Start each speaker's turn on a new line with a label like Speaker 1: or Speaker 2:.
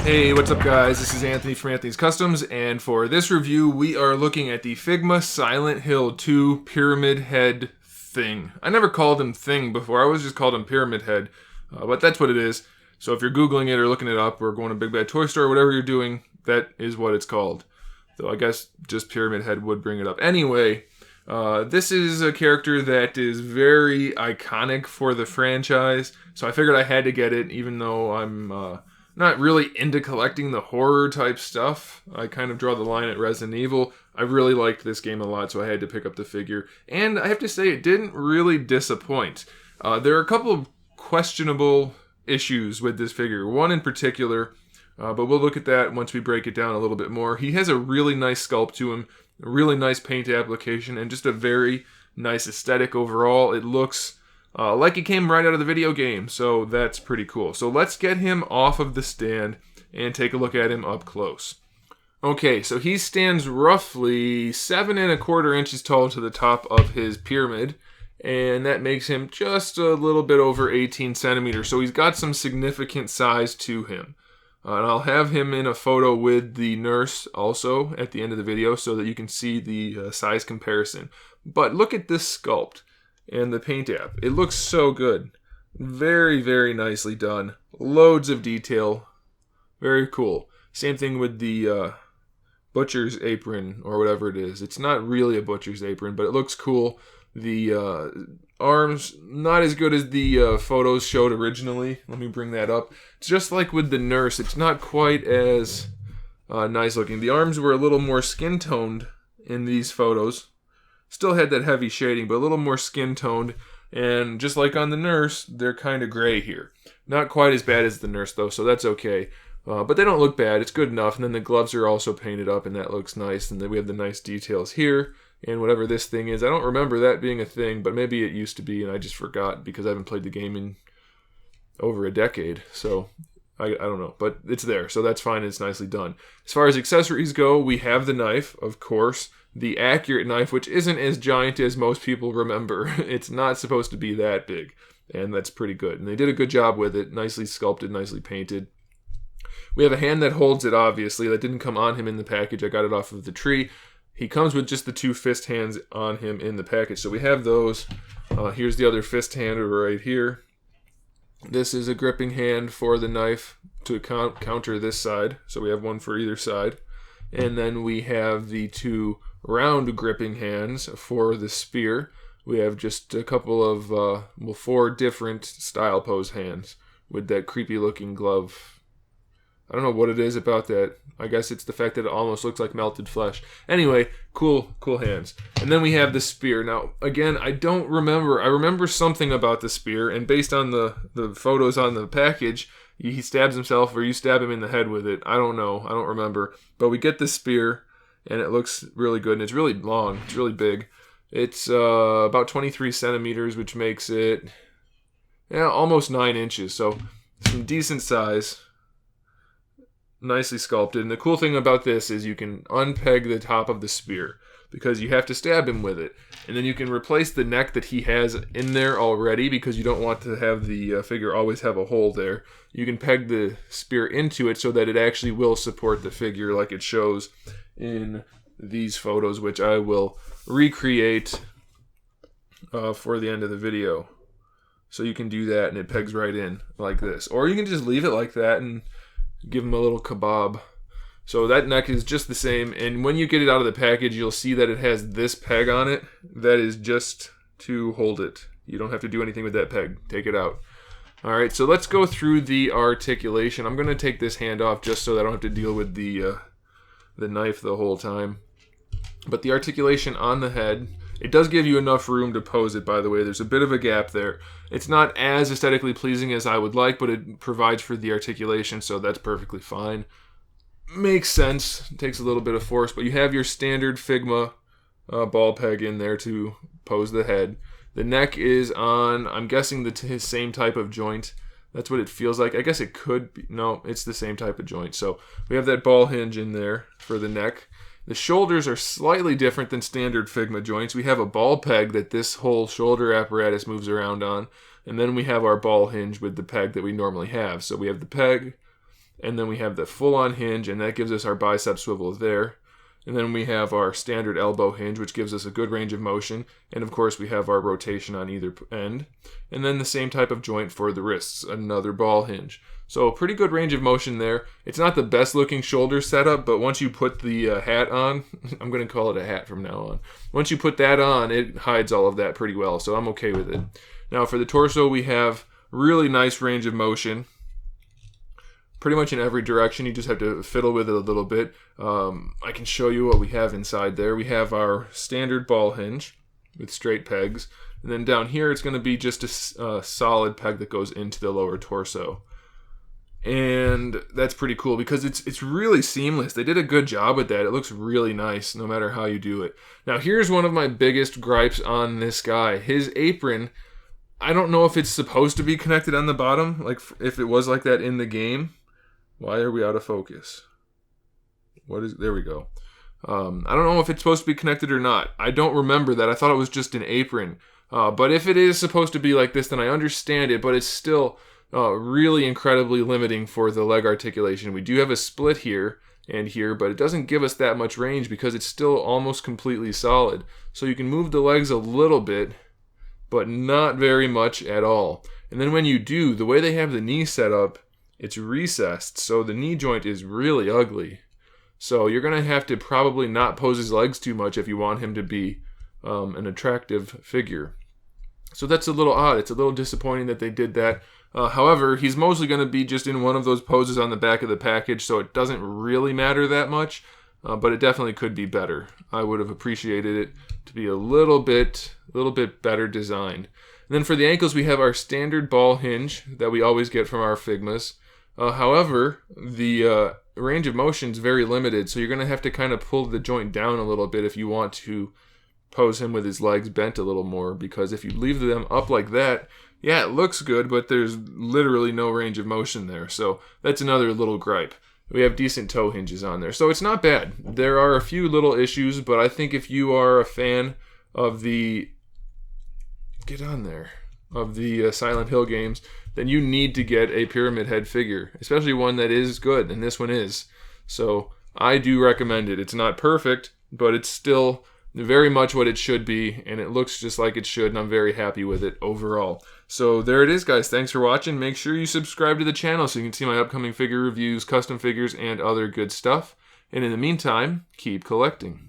Speaker 1: Hey, what's up guys? This is Anthony from Anthony's Customs, and for this review we are looking at the Figma Silent Hill 2 Pyramid Head thing. I never called him thing before, I always just called him Pyramid Head, but that's what it is. So if you're Googling it or looking it up or going to Big Bad Toy Store or whatever you're doing, that is what it's called. Though I guess just Pyramid Head would bring it up. Anyway, this is a character that is very iconic for the franchise, so I figured I had to get it even though I'm not really into collecting the horror type stuff. I kind of draw the line at Resident Evil. I really liked this game a lot, so I had to pick up the figure. And I have to say, it didn't really disappoint. There are a couple of questionable issues with this figure. One in particular, but we'll look at that once we break it down a little bit more. He has a really nice sculpt to him, a really nice paint application, and just a very nice aesthetic overall. It looks like it came right out of the video game, so that's pretty cool. So let's get him off of the stand and take a look at him up close. Okay, so he stands roughly 7 1/4 inches tall to the top of his pyramid, and that makes him just a little bit over 18 centimeters. So he's got some significant size to him. And I'll have him in a photo with the nurse also at the end of the video so that you can see the size comparison. But look at this sculpt and the paint app. It looks so good. Very, very nicely done. Loads of detail. Very cool. Same thing with the butcher's apron or whatever it is. It's not really a butcher's apron, but it looks cool. The arms, not as good as the photos showed originally. Let me bring that up. It's just like with the nurse. It's not quite as nice looking. The arms were a little more skin toned in these photos. Still had that heavy shading, but a little more skin toned. And just like on the nurse, they're kind of gray here. Not quite as bad as the nurse though, so that's okay. But they don't look bad. It's good enough. And then the gloves are also painted up, and that looks nice. And then we have the nice details here. And whatever this thing is, I don't remember that being a thing, but maybe it used to be, and I just forgot because I haven't played the game in over a decade. So I don't know, but it's there, so that's fine. It's nicely done. As far as accessories go, we have the knife, of course. The accurate knife, which isn't as giant as most people remember. It's not supposed to be that big, and that's pretty good. And they did a good job with it. Nicely sculpted, nicely painted. We have a hand that holds it, obviously. That didn't come on him in the package. I got it off of the tree. He comes with just the 2 fist hands on him in the package. So we have those. Here's the other fist hand right here. This is a gripping hand for the knife to counter this side. So we have one for either side. And then we have the 2 round gripping hands for the spear. We have just a couple of, 4 different style pose hands with that creepy looking glove. I don't know what it is about that. I guess it's the fact that it almost looks like melted flesh. Anyway, cool hands. And then we have the spear. Now, again, I don't remember. I remember something about the spear, and based on the photos on the package, he stabs himself or you stab him in the head with it. I don't know. I don't remember. But we get the spear, and it looks really good, and it's really long. It's really big. It's about 23 centimeters, which makes it almost 9 inches. So some decent size. Nicely sculpted. And the cool thing about this is you can unpeg the top of the spear because you have to stab him with it. And then you can replace the neck that he has in there already because you don't want to have the figure always have a hole there. You can peg the spear into it so that it actually will support the figure like it shows in these photos, which I will recreate for the end of the video. So you can do that and it pegs right in like this. Or you can just leave it like that and give him a little kebab. So that neck is just the same, and when you get it out of the package, you'll see that it has this peg on it. That is just to hold it. You don't have to do anything with that peg. Take it out. Alright, so let's go through the articulation. I'm going to take this hand off just so that I don't have to deal with the knife the whole time. But the articulation on the head, it does give you enough room to pose it, by the way. There's a bit of a gap there. It's not as aesthetically pleasing as I would like, but it provides for the articulation, so that's perfectly fine. Makes sense. It takes a little bit of force, but you have your standard Figma ball peg in there to pose the head. The neck is on, I'm guessing, the same type of joint. That's what it feels like. I guess it could be. No, it's the same type of joint. So we have that ball hinge in there for the neck. The shoulders are slightly different than standard Figma joints. We have a ball peg that this whole shoulder apparatus moves around on. And then we have our ball hinge with the peg that we normally have. So we have the peg, and then we have the full-on hinge, and that gives us our bicep swivel there. And then we have our standard elbow hinge, which gives us a good range of motion. And of course, we have our rotation on either end. And then the same type of joint for the wrists, another ball hinge. So a pretty good range of motion there. It's not the best looking shoulder setup, but once you put the hat on, I'm going to call it a hat from now on. Once you put that on, it hides all of that pretty well, so I'm okay with it. Now for the torso, we have really nice range of motion. Pretty much in every direction. You just have to fiddle with it a little bit. I can show you what we have inside there. We have our standard ball hinge with straight pegs. And then down here, it's going to be just a solid peg that goes into the lower torso. And that's pretty cool because it's really seamless. They did a good job with that. It looks really nice no matter how you do it. Now here's one of my biggest gripes on this guy. His apron, I don't know if it's supposed to be connected on the bottom, like if it was like that in the game. Why are we out of focus? There we go. I don't know if it's supposed to be connected or not. I don't remember that. I thought it was just an apron. But if it is supposed to be like this, then I understand it, but it's still really incredibly limiting for the leg articulation. We do have a split here and here, but it doesn't give us that much range because it's still almost completely solid. So you can move the legs a little bit, but not very much at all. And then when you do, the way they have the knee set up, it's recessed, so the knee joint is really ugly. So you're going to have to probably not pose his legs too much if you want him to be an attractive figure. So that's a little odd. It's a little disappointing that they did that. However, he's mostly going to be just in one of those poses on the back of the package, so it doesn't really matter that much, but it definitely could be better. I would have appreciated it to be a little bit better designed. And then for the ankles, we have our standard ball hinge that we always get from our Figmas. However, the range of motion is very limited, so you're going to have to kind of pull the joint down a little bit if you want to pose him with his legs bent a little more, because if you leave them up like that, yeah, it looks good, but there's literally no range of motion there, so that's another little gripe. We have decent toe hinges on there, so it's not bad. There are a few little issues, but I think if you are a fan of the Silent Hill games, then you need to get a pyramid head figure, especially one that is good, and this one is. So I do recommend it. It's not perfect, but it's still very much what it should be, and it looks just like it should, and I'm very happy with it overall. So there it is, guys. Thanks for watching. Make sure you subscribe to the channel so you can see my upcoming figure reviews, custom figures, and other good stuff. And in the meantime, keep collecting.